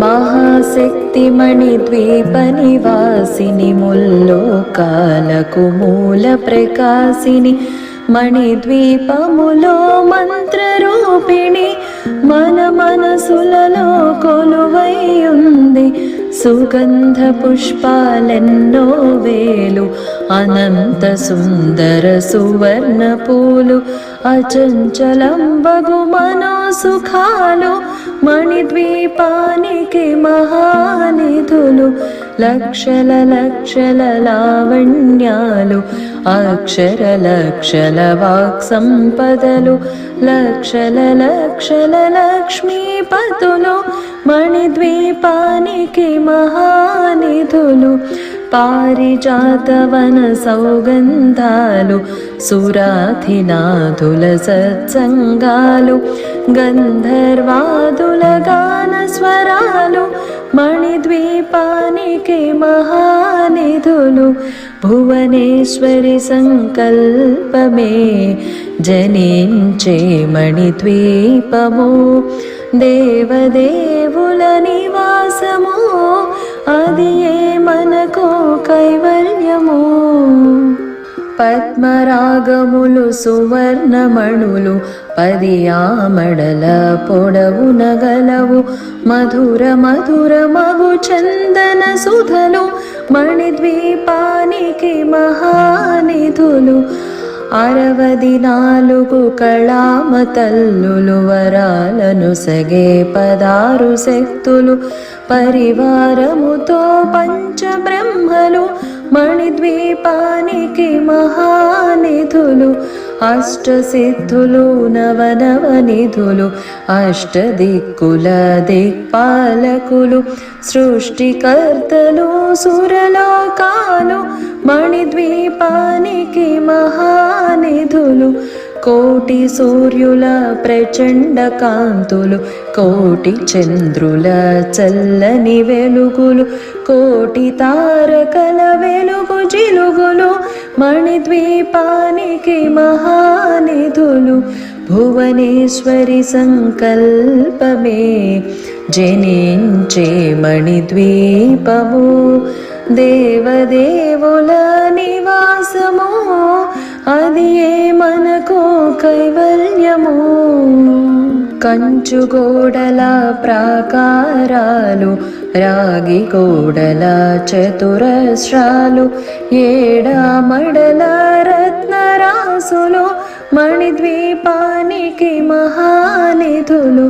महाशक्तिमणिद्वीपनिवासिनि मुल्लोकाలకు మూల ప్రకాశిని మణిద్వీపములో మంత్రరూపిణి మన మనసులలో కొలువై ఉంది సుగంధ పుష్పాలెన్నో వేలు అనంత సుందర సువర్ణ పూలు అచంచలంబగు మనో సుఖాలు మణిద్వీపానికి మహానిధులు లక్షల లక్షల లావణ్యాలు అక్షర లక్షల వాక్ సంపదలు లక్షల లక్షల లక్ష్మీపతులు మణిద్వీపానికి మహానిధులు పారిజాతవన సౌగంధాలు సురాధినాథుల సత్సంగాలు గంధర్వాదుల గాన స్వరాలు మణిద్వీపానికి మహానిధులు భువనేశ్వరి సంకల్పమే జనించే మణిద్వీపము దేవదేవుల నివాసము అది ఏ మనకు కైవల్యము పద్మరాగములు సువర్ణమణులు 10 ఆమడల పొడవున గలవు మధుర మధుర మగు చందన సుధలు మణిద్వీపానికి మహానిధులు 64 కళామ తల్లులు వరాలను సగే 16 శక్తులు పరివారముతో పంచబ్రహ్మలు మణిద్వీపానికి మహానిధులు అష్టసిద్ధులు నవనవనిధులు అష్టదిక్కుల దిక్పాలకులు సృష్టికర్తలు సురలోకాలు మణిద్వీపానికి మహానిధులు కోటి సూర్యుల ప్రచండ కాంతులు కోటి చంద్రుల చల్లని వెలుగులు కోటి తారకల వెలుగు జిలుగులు మణిద్వీపానికి మహానిధులు భువనేశ్వరి సంకల్పమే జనించే మణిద్వీపము దేవదేవుల నివాసము అది ఏ మనకు కైవల్యము కంచు గోడల ప్రాకారాలు రాగి గోడల చతురస్రాలు ఏడామడల రత్నరాసులు మణిద్వీపానికి మహానిధులు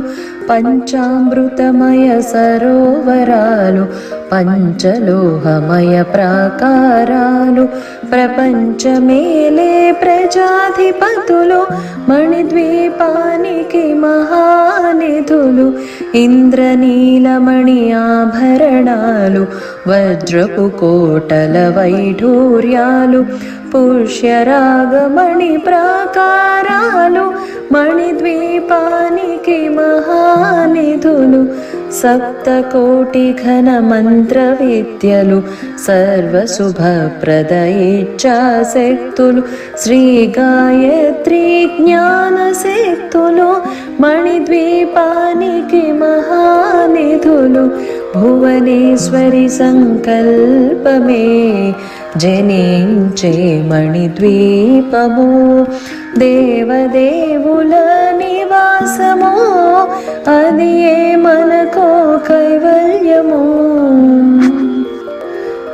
పంచామృతమయ సరోవరాలు పంచలోహమయ ప్రాకారాలు ప్రపంచమేలే ప్రజాధిపతులు మణిద్వీపానికి మహానిధులు ఇంద్రనీలమణి ఆభరణాలు వజ్రపు కోటల వైఢూర్యాలు పుష్యరాగమణి ప్రాకారాలు మణిద్వీపానికి మహానిధులు సప్తకోటి ఘన మంత్ర విద్యలు సర్వశుభప్రద ఇచ్ఛాశక్తులు శ్రీ గాయత్రి జ్ఞాన శక్తులు మణిద్వీపానికి మహానిధులు భువనేశ్వరి సంకల్పమే జనించే మణిద్వీపము దేవదేవుల నివాసము అది ఏ మనకు కైవల్యము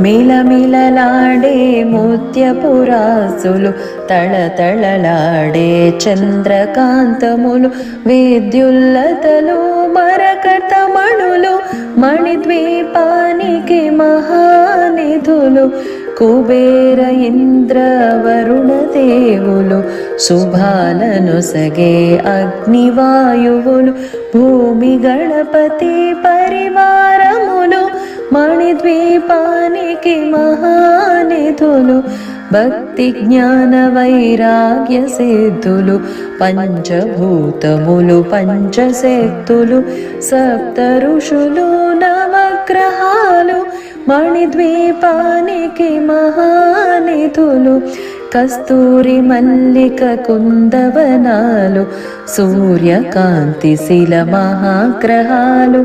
మిలమిలలాడే ముత్యపురాసులు తళతళలాడే చంద్రకాంతములు విద్యుల్లతలు మరకతమణులు మణిద్వీపానికి మహానిధులు కుబేర ఇంద్ర వరుణ దేవులు శుభాలను సగే అగ్నివాయువులు భూమి గణపతి పరివారములు మణిద్వీపానికి మహానిధులు భక్తి జ్ఞాన వైరాగ్య సిద్ధులు పంచభూతములు పంచశక్తులు సప్త ఋషులు నవగ్రహాలు మణిద్వీపానికి మహానిధులు కస్తూరి మల్లిక కుందవనాలు సూర్యకాంతి శిల మహాగ్రహాలు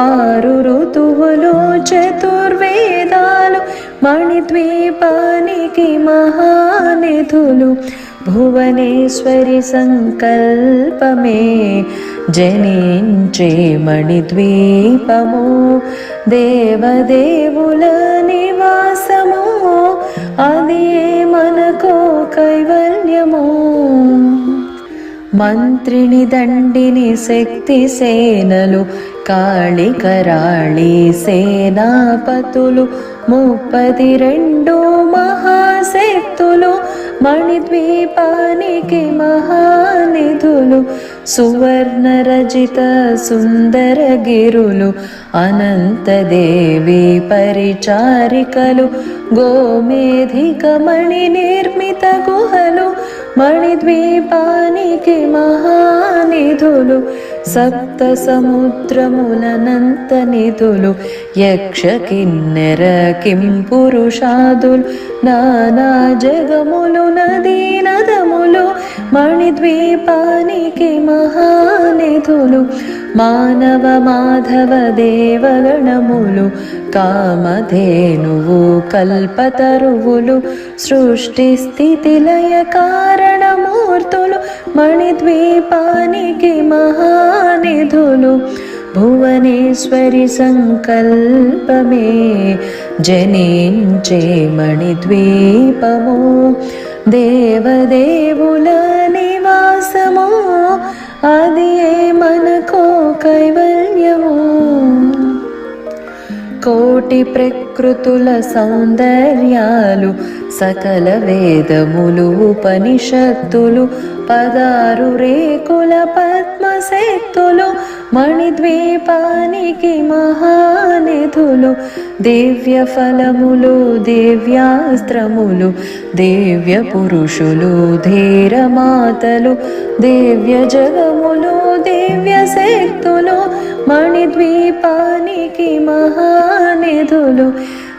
6 ఋతువులు చతుర్వేదాలు మణిద్వీపానికి మహానిధులు భువనేశ్వరి సంకల్పమే జనించే మణిద్వీపము దేవదేవుల నివాసము అది మనకు కైవల్యము మంత్రిని దండిని శక్తి సేనలు కాళికరాళి సేనాపతులు 32 మహాశక్తులు మణిద్వీపానికి మహానిధులు సువర్ణ రజిత సుందర గిరులు అనంతదేవి పరిచారికలు గోమేధిక మణి నిర్మిత గుహలు మణిద్వీపానికి మహానిధులు సప్త సముద్రములనంత నిధులు యక్ష కిన్నెర కిం పురుషాదులు నానా జగములు నదీ నదములు మణిద్వీపానికి మహానిధులు మానవ మాధవ దేవగణములు కామధేనువు కల్పతరువులు సృష్టి స్థితి లయ కారణమూర్తులు మణిద్వీపానికి మహానిధులు భువనేశ్వరి సంకల్పమే జనించే మణిద్వీపము దేవదేవుల నివాసము అది మనకు కైవల్యము కోటి ప్రకృతుల సౌందర్యాలు సకల వేదములు ఉపనిషత్తులు 16 రేకుల పద్మశక్తులు మణిద్వీపానికి మహానిధులు దివ్య ఫలములు దివ్యాస్త్రములు దివ్య పురుషులు ధీరమాతలు దివ్య జగములు దివ్య శక్తులు మణిద్వీపానికి మహానిధులు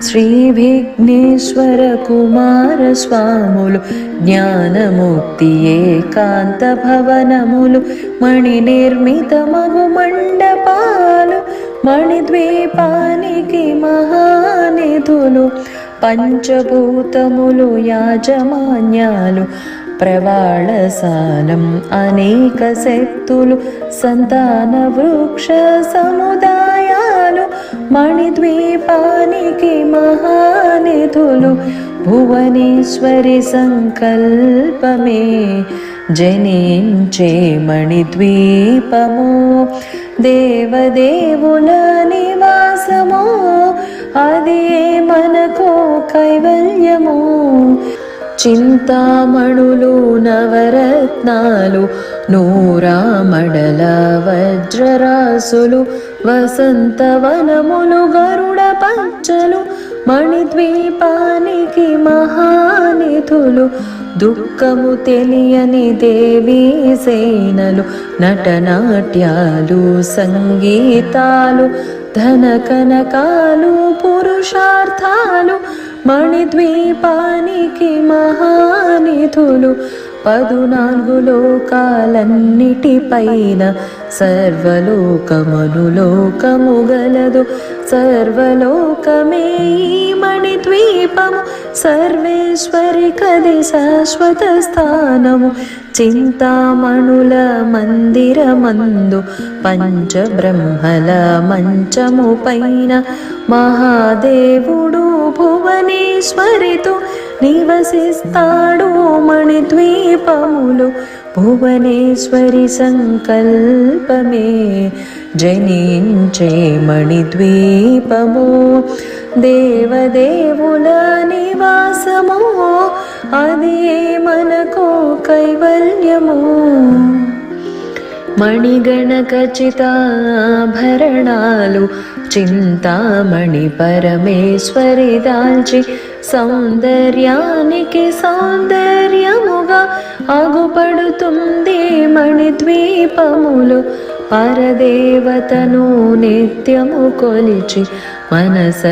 శ్రీ విఘ్నేశ్వర కుమార స్వాములు జ్ఞానముక్తి ఏకాంత భవనములు మణి నిర్మిత మగు మండపాలు మణిద్వీపానికి మహానిధులు పంచభూతములు యాజమాన్యాలు ప్రవాళసాలం అనేక శక్తులు సంతాన వృక్ష సముదాయాలు మణిద్వీపానికి మహానిధులు భువనేశ్వరి సంకల్పమే జనించే మణిద్వీపము దేవదేవుల నివాసము అది మనకు కైవల్యము చింతామణులు నవరత్నాలు నూరామడల వజ్రరాసులు వసంతవనములు గరుడ పచ్చలు మణిద్వీపానికి మహానిధులు దుఃఖము తెలియని దేవీ సేనలు నటనాట్యాలు సంగీతాలు ధన కనకాలు పురుషార్థాలు మణిద్వీపానికి మహానిధులు 14 లోకాలన్నిటిపైన సర్వలోకమనులోకము గలదు సర్వలోకమే మణిద్వీపము సర్వేశ్వరి కది శాశ్వత స్థానము చింతామణుల మందిరమందు పంచబ్రహ్మల మంచము పైన మహాదేవుడు భువనేశ్వరితో నివసిస్తాడు మణిద్వీపములు భువనేశ్వరి సంకల్పమే జనించే మణిద్వీపము దేవదేవుల నివాసము అది మనకు కైవల్యము మణిగణకచితాభరణాలు చింతామణి పరమేశ్వరి దాల్చి సౌందర్యానికి సౌందర్యముగా ఆగుపడుతుంది మణిద్వీపములు పరదేవతను నిత్యము కొలిచి మనస